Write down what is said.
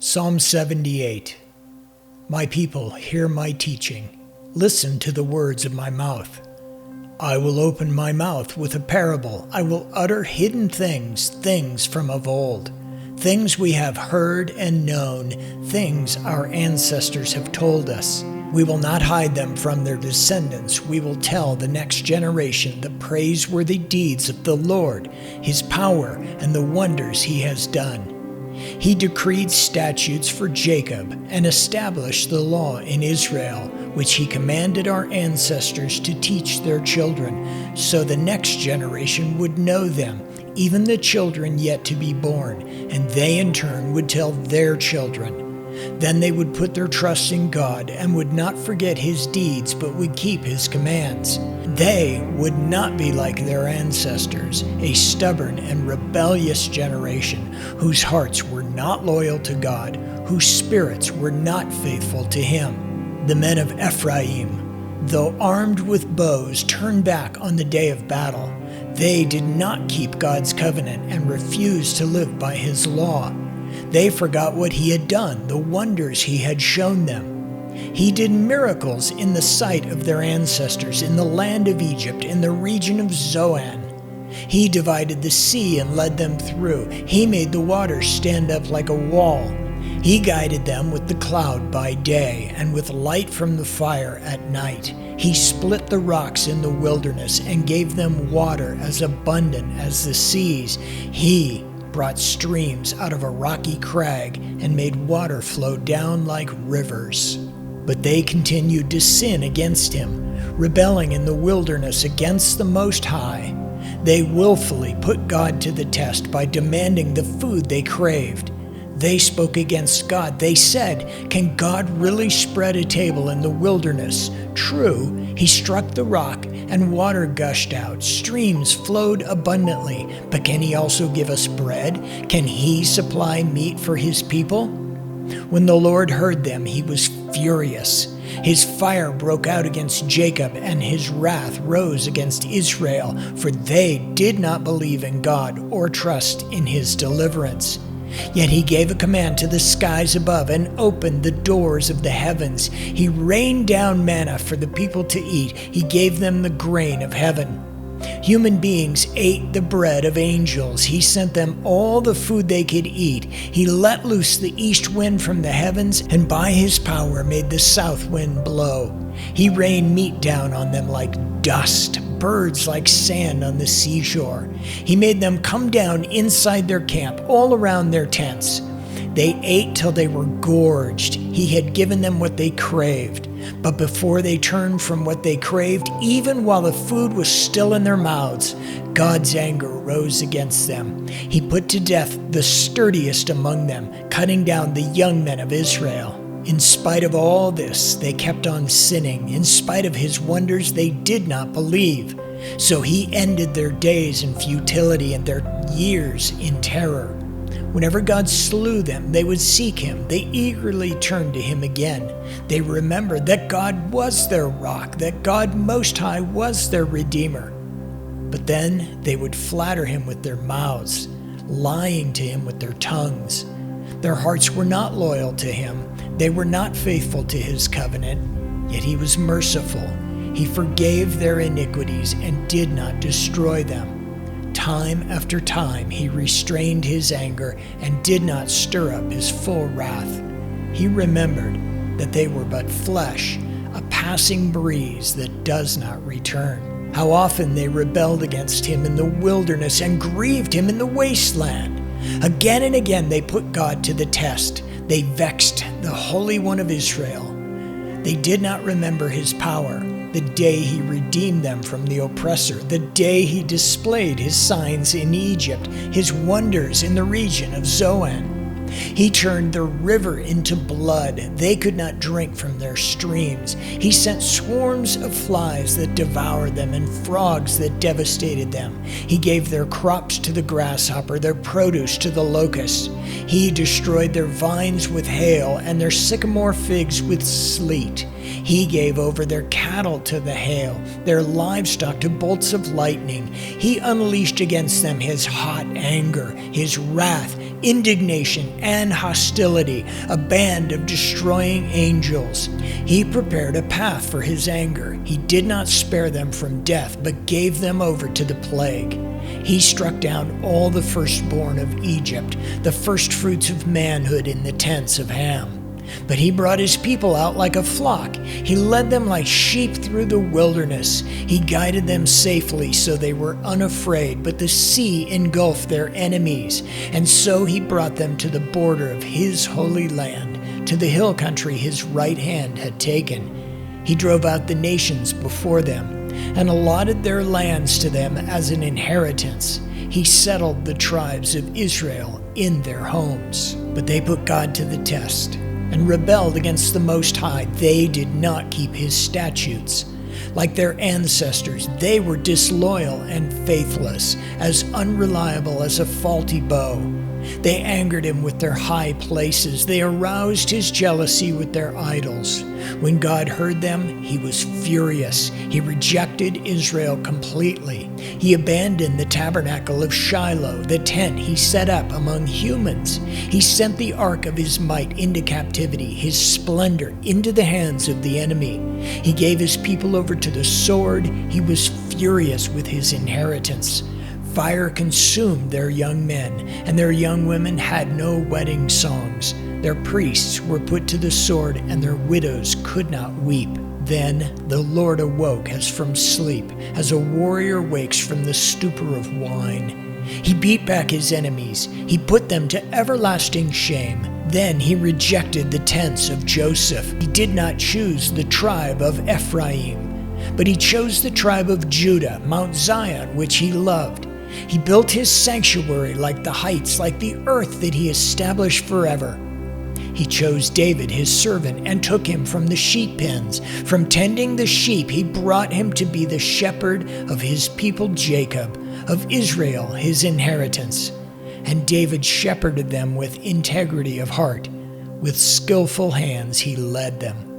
Psalm 78. My people, hear my teaching. Listen to the words of my mouth. I will open my mouth with a parable. I will utter hidden things, things from of old, things we have heard and known, things our ancestors have told us. We will not hide them from their descendants. We will tell the next generation the praiseworthy deeds of the Lord, His power, and the wonders He has done. He decreed statutes for Jacob and established the law in Israel, which He commanded our ancestors to teach their children, so the next generation would know them, even the children yet to be born, and they in turn would tell their children. Then they would put their trust in God and would not forget His deeds, but would keep His commands. They would not be like their ancestors, a stubborn and rebellious generation, whose hearts were not loyal to God, whose spirits were not faithful to Him. The men of Ephraim, though armed with bows, turned back on the day of battle. They did not keep God's covenant and refused to live by His law. They forgot what He had done, the wonders He had shown them. He did miracles in the sight of their ancestors in the land of Egypt, in the region of Zoan. He divided the sea and led them through. He made the waters stand up like a wall. He guided them with the cloud by day and with light from the fire at night. He split the rocks in the wilderness and gave them water as abundant as the seas. He brought streams out of a rocky crag and made water flow down like rivers. But they continued to sin against Him, rebelling in the wilderness against the Most High. They willfully put God to the test by demanding the food they craved. They spoke against God. They said, "Can God really spread a table in the wilderness?" True, He struck the rock and water gushed out. Streams flowed abundantly. But can He also give us bread? Can He supply meat for His people? When the Lord heard them, He was furious. His fire broke out against Jacob, and His wrath rose against Israel, for they did not believe in God or trust in His deliverance. Yet He gave a command to the skies above and opened the doors of the heavens. He rained down manna for the people to eat. He gave them the grain of heaven. Human beings ate the bread of angels. He sent them all the food they could eat. He let loose the east wind from the heavens, and by His power made the south wind blow. He rained meat down on them like dust, birds like sand on the seashore. He made them come down inside their camp, all around their tents. They ate till they were gorged. He had given them what they craved. But before they turned from what they craved, even while the food was still in their mouths, God's anger rose against them. He put to death the sturdiest among them, cutting down the young men of Israel. In spite of all this, they kept on sinning. In spite of His wonders, they did not believe. So He ended their days in futility and their years in terror. Whenever God slew them, they would seek Him. They eagerly turned to Him again. They remembered that God was their rock, that God Most High was their Redeemer. But then they would flatter Him with their mouths, lying to Him with their tongues. Their hearts were not loyal to Him. They were not faithful to His covenant. Yet He was merciful. He forgave their iniquities and did not destroy them. Time after time He restrained His anger and did not stir up His full wrath. He remembered that they were but flesh, a passing breeze that does not return. How often they rebelled against Him in the wilderness and grieved Him in the wasteland. Again and again they put God to the test. They vexed the Holy One of Israel. They did not remember His power, the day He redeemed them from the oppressor, the day He displayed His signs in Egypt, His wonders in the region of Zoan. He turned the river into blood. They could not drink from their streams. He sent swarms of flies that devoured them and frogs that devastated them. He gave their crops to the grasshopper, their produce to the locust. He destroyed their vines with hail and their sycamore figs with sleet. He gave over their cattle to the hail, their livestock to bolts of lightning. He unleashed against them His hot anger, His wrath indignation, and hostility, a band of destroying angels. He prepared a path for his anger. He did not spare them from death, but gave them over to the plague. He struck down all the firstborn of Egypt, the firstfruits of manhood in the tents of Ham. But he brought his people out like a flock. He led them like sheep through the wilderness. He guided them safely so they were unafraid, but the sea engulfed their enemies. And so he brought them to the border of his holy land, to the hill country his right hand had taken. He drove out the nations before them and allotted their lands to them as an inheritance. He settled the tribes of Israel in their homes. But they put God to the test and rebelled against the Most High. They did not keep his statutes. Like their ancestors, they were disloyal and faithless, as unreliable as a faulty bow. They angered him with their high places. They aroused his jealousy with their idols. When God heard them, he was furious. He rejected Israel completely. He abandoned the tabernacle of Shiloh, the tent he set up among humans. He sent the ark of his might into captivity, his splendor into the hands of the enemy. He gave his people over to the sword. He was furious with his inheritance. Fire consumed their young men, and their young women had no wedding songs. Their priests were put to the sword, and their widows could not weep. Then the Lord awoke as from sleep, as a warrior wakes from the stupor of wine. He beat back his enemies. He put them to everlasting shame. Then he rejected the tents of Joseph. He did not choose the tribe of Ephraim, but he chose the tribe of Judah, Mount Zion, which he loved. He built his sanctuary like the heights, like the earth that he established forever. He chose David, his servant, and took him from the sheep pens. From tending the sheep, he brought him to be the shepherd of his people Jacob, of Israel, his inheritance. And David shepherded them with integrity of heart. With skillful hands he led them.